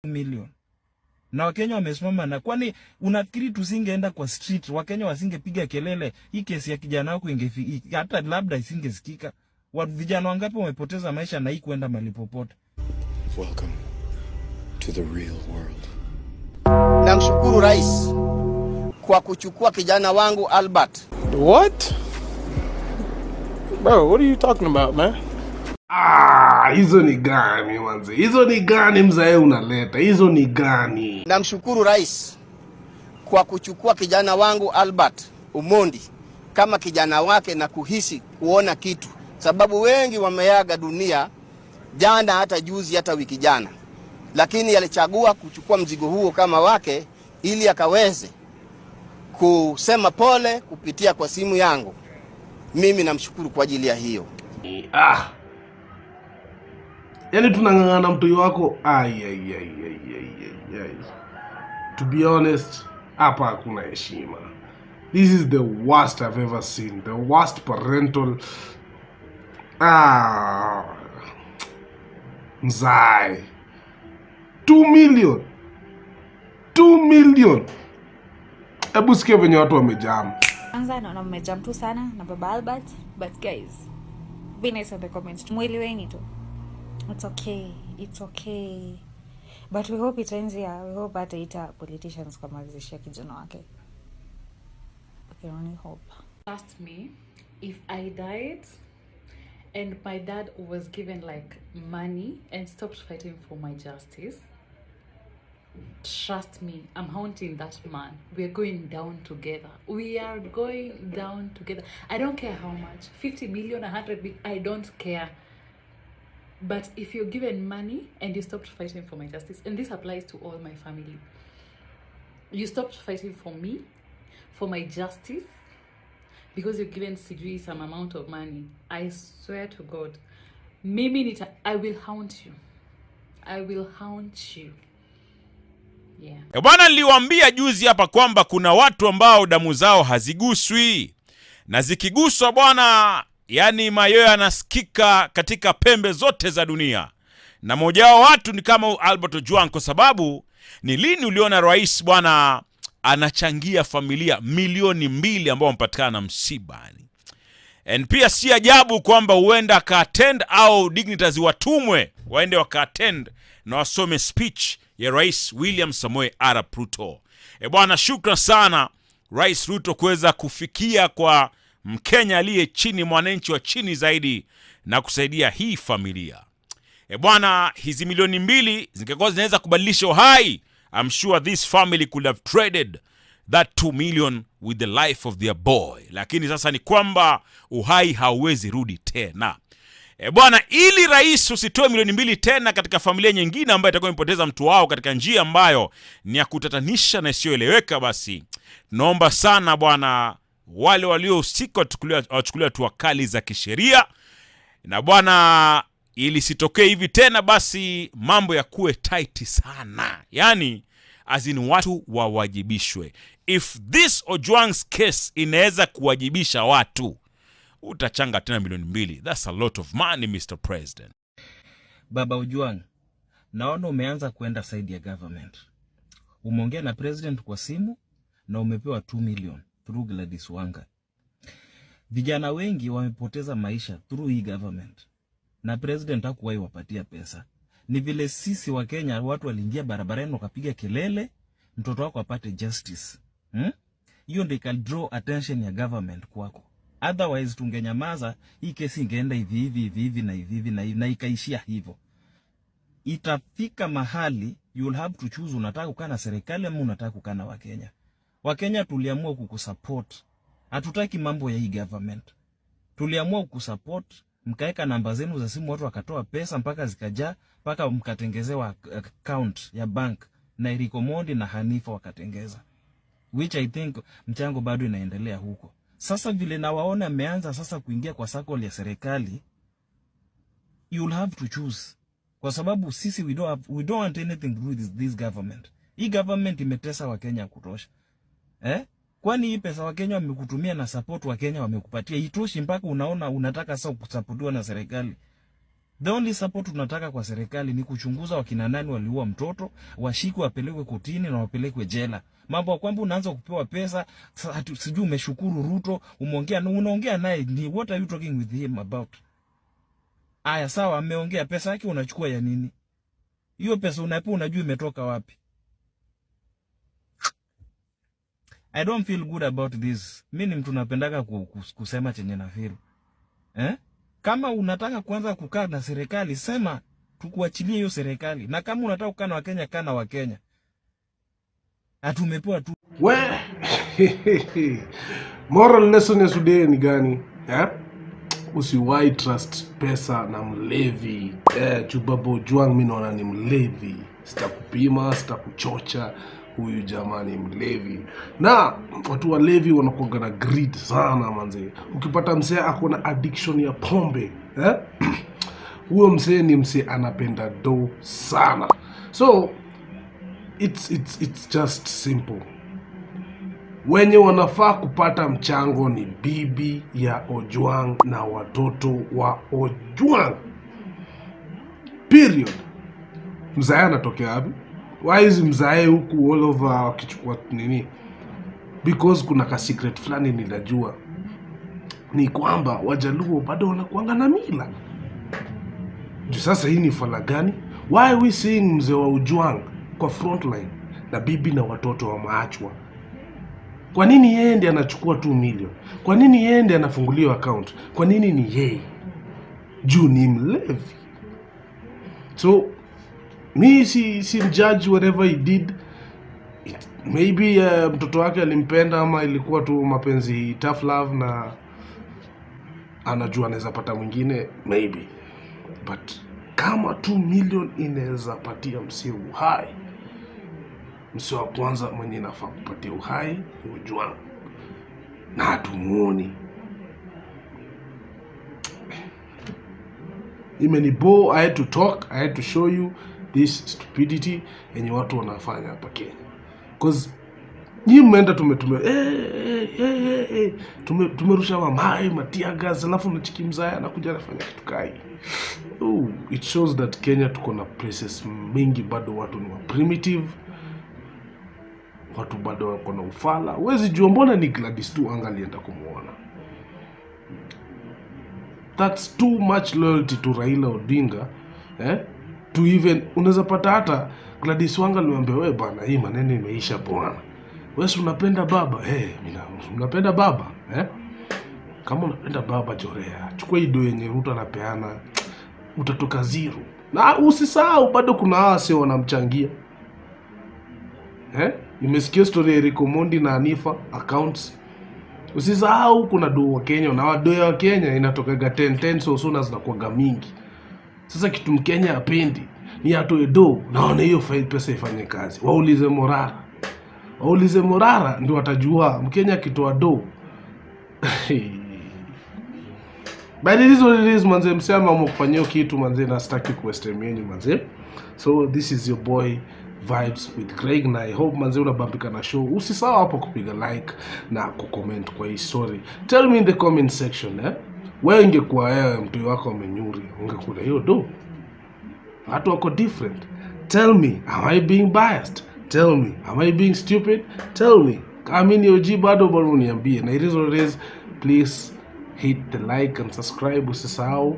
million. Na Wakenya wamesimama na kwani unafikiri tusingeenda kwa street, Wakenya wasingepiga kelele, hii kesi ya kijana wako hata labda isingesikika. Watu vijana wangapi wamepoteza maisha na hii kwenda mahali popote. Welcome to the real world. Namshukuru Rais kwa kuchukua kijana wangu Albert. What? Bro, what are you talking about, man? Hizo ni gani manze? Hizo ni gani mzae unaleta? Hizo ni gani? Namshukuru Rais kwa kuchukua kijana wangu Albert Omondi kama kijana wake na kuhisi kuona kitu. Sababu wengi wameaga dunia jana, hata juzi, hata wiki jana. Lakini alichagua kuchukua mzigo huo kama wake ili akaweze kusema pole kupitia kwa simu yangu. Mimi namshukuru kwa ajili ya hiyo. Yaani tunangangana mtu wako. To be honest, hapa hakuna heshima. This is the worst I've ever seen. The worst parental. Mzai. 2 million. 2 million. Ebu sikia venye watu wamejam. Anza naona mmejam tu sana na baba Albert, but guys, be nice in the comments. Mweleweni tu. It's okay. It's okay. But we hope it ends here. We hope that ita politicians kama zishia kijana wake. We can only hope. Asked me if I died and my dad was given like money and stopped fighting for my justice. Trust me, I'm haunting that man. We're going down together. We are going down together. I don't care how much. 50 million, 100 million, I don't care. But if you're given money and you stopped fighting for my justice, and this applies to all my family, you stopped fighting for me, for my justice, because you're given Sijui some amount of money, I swear to God, I will haunt you. I will haunt you. Yeah. Bwana, niliwaambia juzi hapa kwamba kuna watu ambao damu zao haziguswi. Na zikiguswa bwana, yani mayoyo yanasikika katika pembe zote za dunia. Na mmoja wa watu ni kama Albert Ojwang, kwa sababu ni lini uliona rais bwana anachangia familia milioni 2 ambao wamepatikana msibani. And pia si ajabu kwamba huenda ka-attend au dignitaries watumwe waende waka-attend na wasome speech ya Rais William Samoei Arap Ruto. Bwana, shukran sana Rais Ruto kuweza kufikia kwa Mkenya aliye chini, mwananchi wa chini zaidi, na kusaidia hii familia. Bwana, hizi milioni 2 zingekuwa zinaweza kubadilisha uhai. I'm sure this family could have traded that 2 million with the life of their boy. Lakini sasa ni kwamba uhai hauwezi rudi tena. Bwana, ili rais usitoe milioni 2 tena katika familia nyingine ambayo itakuwa imepoteza mtu wao katika njia ambayo ni ya kutatanisha na isiyoeleweka, basi naomba sana bwana, wale waliohusika wachukuliwe hatua kali za kisheria. Na bwana, ili sitokee hivi tena, basi mambo yakuwe tight sana. Yani azin watu wawajibishwe. If this Ojwang's case inaweza kuwajibisha watu, utachanga tena milioni 2. That's a lot of money, Mr. President. Baba Ojwang, naona umeanza kwenda side ya government. Umeongea na president kwa simu na umepewa 2 million through Gladys Wanga. Vijana wengi wamepoteza maisha through hii government. Na president hakuwahi wapatia pesa. Ni vile sisi wa Kenya watu waliingia barabarani wakapiga kelele mtoto wako apate justice. Hiyo ndio ika draw attention ya government kwako. Otherwise tungenyamaza, hii kesi ingeenda hivi na ikaishia hivyo. Itafika mahali you'll have to choose, unataka kukaa na serikali ama unataka kukaa na Wakenya. Wakenya tuliamua kukusupport. Hatutaki mambo ya hii government. Tuliamua kukusupport, mkaeka namba zenu za simu, watu wakatoa pesa mpaka zikajaa, mpaka mkatengezewa account ya bank na Eriko Mondi na Hanifa wakatengeza. Which I think mchango bado inaendelea huko. Sasa vile na waona ameanza sasa kuingia kwa circle ya serikali, you'll have to choose. Kwa sababu sisi we don't want anything to do with this government. Hii government imetesa Wakenya kutosha. Kwani hii pesa Wakenya wamekutumia na support Wakenya wamekupatia itoshi mpaka unaona unataka sasa kusupportiwa na serikali? The only support tunataka kwa serikali ni kuchunguza wakina nani waliua mtoto, washikwe wapelekwe kotini na wapelekwe jela. Mambo kwamba unaanza kupewa pesa, sijui umeshukuru Ruto, unaongea naye, ni what are you talking with him about? Aya sawa, ameongea, pesa yake unachukua ya nini? Hiyo pesa unapewa unajua imetoka wapi? I don't feel good about this. Mimi mtu napendaka kusema chenye na feel. Kama unataka kuanza kukaa na serikali, sema tukuachilie hiyo serikali. Na kama unataka kukaa na Wakenya, kaa na Wakenya. Atumepewa tu. Moral lesson ya today ni gani? Usiwahi trust pesa na mlevi. Baba Ojwang mimi naona ni mlevi. Sitakupima, sitakuchocha. Huyu jamani mlevi. Na watu walevi wanakuwa na greed sana manze. Ukipata msee akona addiction ya pombe, huyo msee ni msee anapenda do sana. So it's just simple. Wenye wanafaa kupata mchango ni bibi ya Ojwang na watoto wa Ojwang. Period. Mzae anatokea wapi? Why is mzae huku all over kichukua nini? Because kuna ka secret fulani ninajua. Ni kwamba Wajaluo bado wanakuanga na mila. Juu sasa hii ni fala gani? Why are we seeing mzee wa Ojwang kwa frontline na bibi na watoto wa maachwa? Kwa nini yeye ndiye anachukua 2 million? Kwa nini yeye ndiye anafunguliwa account? Kwa nini ni yeye? Juu ni mlevi. So me si judge whatever he did. Maybe mtoto wake alimpenda ama ilikuwa tu mapenzi tough love na anajua anaweza pata mwingine, maybe. But kama 2 million inaweza patia msee uhai, msee wa kwanza mwenye inafaa kupatia uhai ni Ojwang. Na hatumuoni. Imenibo, I had to talk, I had to show you this stupidity yenye watu wanafanya hapa Kenya. Because nyinyi mmeenda tumerusha mamai, matia gas, alafu mnachiki mzaya anakuja anafanya kitu kai. It shows that Kenya tuko na places mingi bado watu ni wa primitive. Watu bado wako na ufala. Huwezi jua mbona ni Gladys tu angalienda kumuona. That's too much loyalty to Raila Odinga, to even unaweza pata hata Gladys Wanga aliwaambia wewe bana, hii maneno imeisha bwana. Wewe unapenda baba? Unapenda baba? Kama unapenda baba Jorea, chukua ido yenye Ruto anapeana, utatoka zero. Na usisahau bado kuna wase wanamchangia. Nimesikia story ya Eric Omondi na Anifa accounts. Usisahau kuna do wa Kenya na wado wa Kenya inatoka 10 so soon zinakuwa mingi. Sasa kitu Mkenya apendi ni atoe do naona hiyo pesa ifanye kazi. Waulize Morara ndio watajua Mkenya akitoa do. But it is what it is manze, msema mkufanyio kitu manze na sitaki kuestemeni manze. So this is your boy Vibes with Craig na I hope manze unabambika na show. Usisahau hapo kupiga like na kucomment kwa hii story. Tell me in the comment section wewe ingekuwa wewe mtu wako amenyuri ungekula hiyo do? Watu wako different. Tell me, am I being biased? Tell me, am I being stupid? Tell me. Kama ni OG bado bado niambie. Na it is what it is. Please hit the like and subscribe usisahau.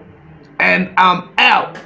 And I'm out.